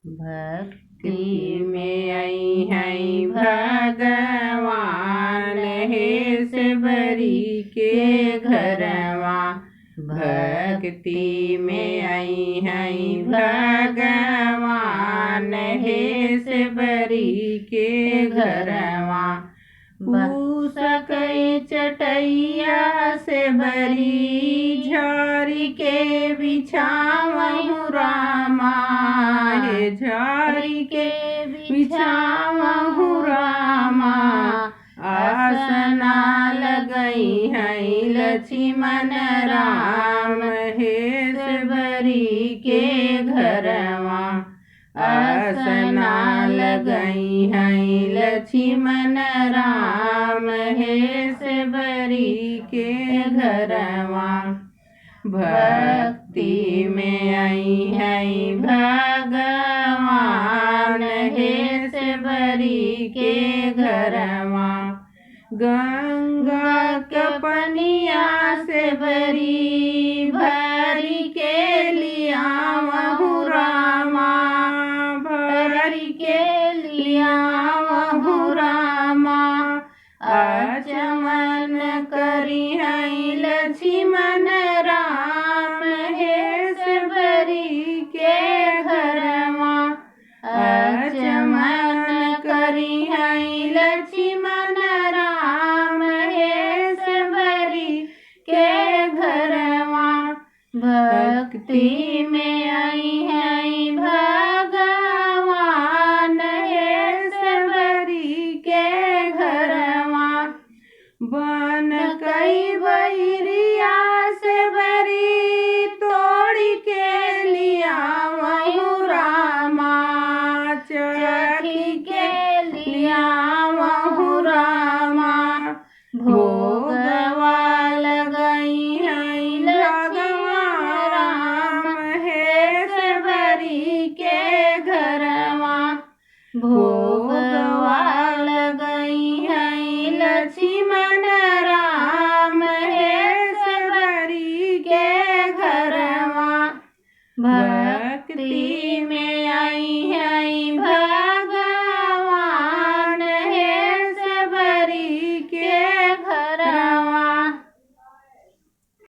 भक्ति में आई है भगवान हे सबरी के घरवा। भक्ति में आई है भगवान हे सबरी के घरवा। पूसकई चटैया से बरी झारी के बिछावहु रामा। हे झारी के बिछावहु रामा। आसना लगई है लक्ष्मण राम हे सबरी के घरवा। आसना लगई है लक्ष्मण राम हे सबरी के घरवा। भक्ति में आई है भगवान हे सबरी के घरवा। गंगा के पनिया से भरी भरी के लियावहु रामा। भरी के लियावहु रामा। आचमन करी है लक्ष्मण राम हे सबरी के घरवा। आचमन करी है लक्ष्मण राम हे सबरी के घरवा। भक्ति में आई है भगवान हे सबरी के घरवा। बन कई बैरिया से बरी तोड़ी के लियावहु रामा। चखी के लियावहु रामा। भोगवा लगई है भगवान हे सबरी के घरवा। भोगवा लगई है लक्ष्मण राम हे सबरी के घरवा।